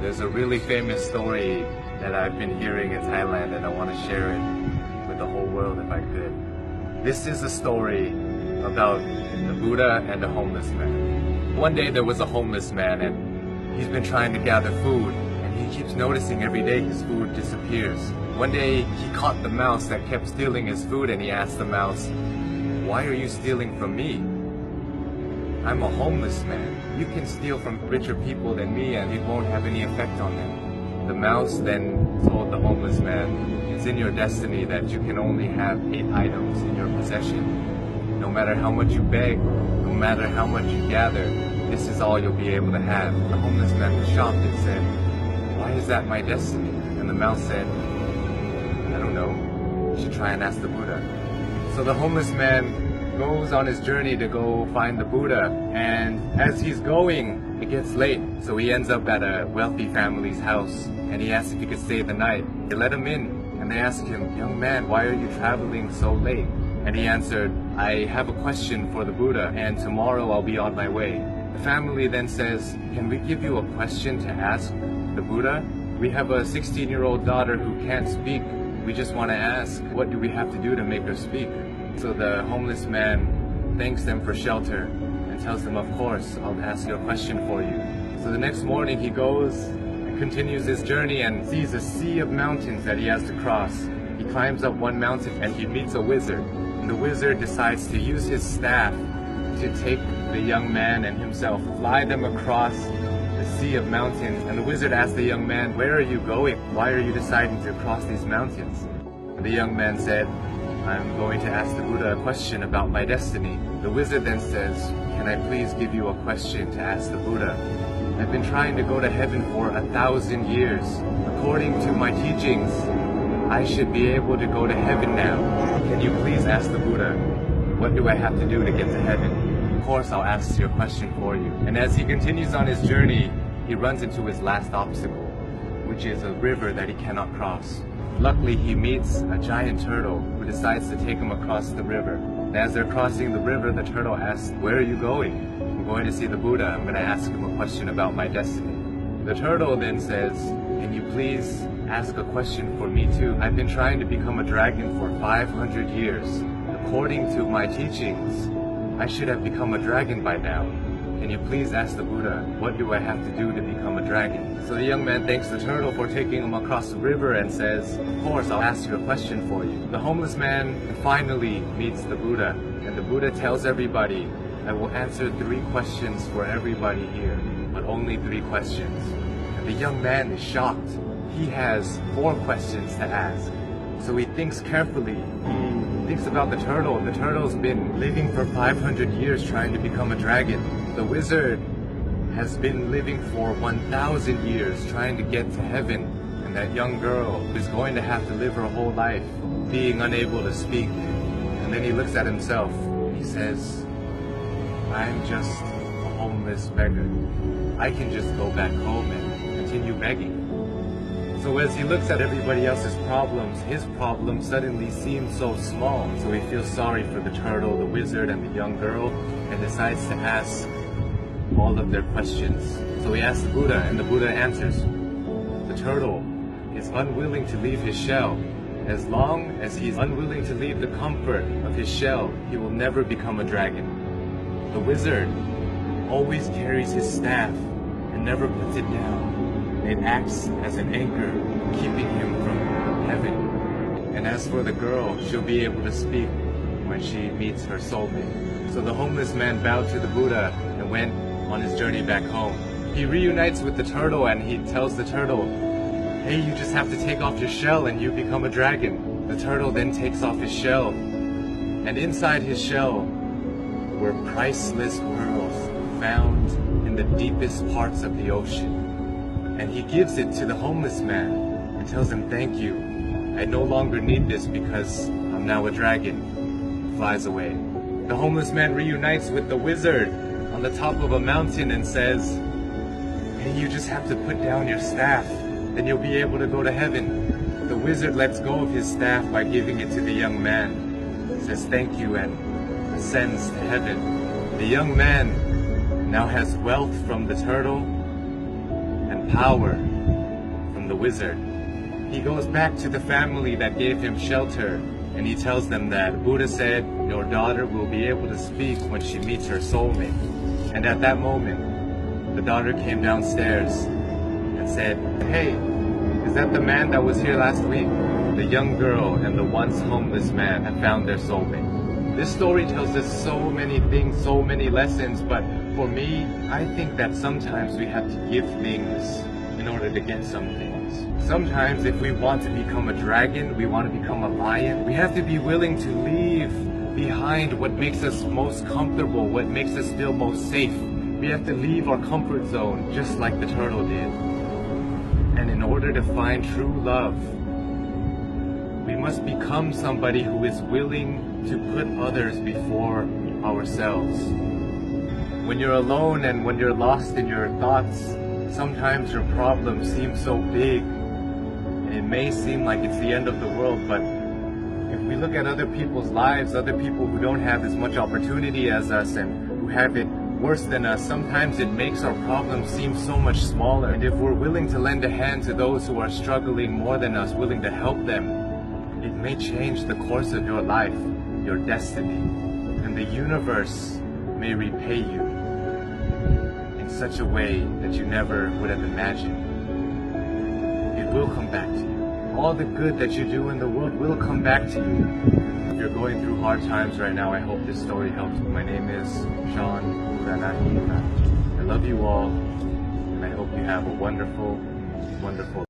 There's a really famous story that I've been hearing in Thailand, and I want to share it with the whole world if I could. This is a story about the Buddha and the homeless man. One day there was a homeless man, and he's been trying to gather food, and he keeps noticing every day his food disappears. One day he caught the mouse that kept stealing his food, and he asked the mouse, "Why are you stealing from me? I'm a homeless man. You can steal from richer people than me and it won't have any effect on them." The mouse then told the homeless man, "It's in your destiny that you can only have 8 items in your possession. No matter how much you beg, no matter how much you gather, this is all you'll be able to have." The homeless man was shocked and said, "Why is that my destiny?" And the mouse said, "I don't know. You should try and ask the Buddha." So the homeless man goes on his journey to go find the Buddha, and as he's going, it gets late, so he ends up at a wealthy family's house, and he asks if he could stay the night. They let him in, and they ask him, "Young man, why are you traveling so late?" And he answered, "I have a question for the Buddha, and tomorrow I'll be on my way." The family then says, "Can we give you a question to ask the Buddha? We have a 16-year-old daughter who can't speak. We just want to ask, what do we have to do to make her speak?" So the homeless man thanks them for shelter and tells them, "Of course, I'll ask your question for you." So the next morning he goes and continues his journey and sees a sea of mountains that he has to cross. He climbs up one mountain and he meets a wizard. And the wizard decides to use his staff to take the young man and himself, fly them across the sea of mountains. And the wizard asks the young man, "Where are you going? Why are you deciding to cross these mountains?" And the young man said, "I'm going to ask the Buddha a question about my destiny." The wizard then says, "Can I please give you a question to ask the Buddha? I've been trying to go to heaven for 1,000 years. According to my teachings, I should be able to go to heaven now. Can you please ask the Buddha, what do I have to do to get to heaven?" "Of course, I'll ask your question for you." And as he continues on his journey, he runs into his last obstacle, which is a river that he cannot cross. Luckily, he meets a giant turtle who decides to take him across the river. And as they're crossing the river, the turtle asks, "Where are you going?" "I'm going to see the Buddha. I'm going to ask him a question about my destiny." The turtle then says, "Can you please ask a question for me too? I've been trying to become a dragon for 500 years. According to my teachings, I should have become a dragon by now. Can you please ask the Buddha, what do I have to do to become a dragon?" So the young man thanks the turtle for taking him across the river and says, "Of course, I'll ask you a question for you." The homeless man finally meets the Buddha, and the Buddha tells everybody, "I will answer 3 questions for everybody here, but only 3 questions." And the young man is shocked. He has 4 questions to ask. So he thinks carefully. He thinks about the turtle. The turtle's been living for 500 years trying to become a dragon. The wizard has been living for 1,000 years trying to get to heaven. And that young girl is going to have to live her whole life being unable to speak. And then he looks at himself. He says, "I'm just a homeless beggar. I can just go back home and continue begging." So as he looks at everybody else's problems, his problem suddenly seems so small. So he feels sorry for the turtle, the wizard, and the young girl, and decides to ask all of their questions. So he asks the Buddha, and the Buddha answers. The turtle is unwilling to leave his shell. As long as he's unwilling to leave the comfort of his shell, he will never become a dragon. The wizard always carries his staff and never puts it down. It acts as an anchor, keeping him from heaven. And as for the girl, she'll be able to speak when she meets her soulmate. So the homeless man bowed to the Buddha and went on his journey back home. He reunites with the turtle and he tells the turtle, "Hey, you just have to take off your shell and you become a dragon." The turtle then takes off his shell, and inside his shell were priceless pearls found in the deepest parts of the ocean. And he gives it to the homeless man and tells him, "Thank you. I no longer need this because I'm now a dragon." Flies away. The homeless man reunites with the wizard on the top of a mountain and says, "Hey, you just have to put down your staff, then you'll be able to go to heaven." The wizard lets go of his staff by giving it to the young man. He says, "Thank you," and ascends to heaven. The young man now has wealth from the turtle and power from the wizard. He goes back to the family that gave him shelter, and he tells them that Buddha said, your daughter will be able to speak when she meets her soulmate. And at that moment, the daughter came downstairs and said, hey, is that the man that was here last week? The young girl and the once homeless man have found their soulmate. This story tells us so many things, so many lessons, but for me, I think that sometimes we have to give things in order to get some things. Sometimes if we want to become a dragon, we want to become a lion, we have to be willing to leave behind what makes us most comfortable, what makes us feel most safe. We have to leave our comfort zone, just like the turtle did. And in order to find true love, we must become somebody who is willing to put others before ourselves. When you're alone and when you're lost in your thoughts, sometimes your problems seem so big. It may seem like it's the end of the world, but if we look at other people's lives, other people who don't have as much opportunity as us and who have it worse than us, sometimes it makes our problems seem so much smaller. And if we're willing to lend a hand to those who are struggling more than us, willing to help them, it may change the course of your life, your destiny, and the universe may repay you in such a way that you never would have imagined. It will come back to you. All the good that you do in the world will come back to you. If you're going through hard times right now, I hope this story helps you. My name is Sean. I love you all, and I hope you have a wonderful, wonderful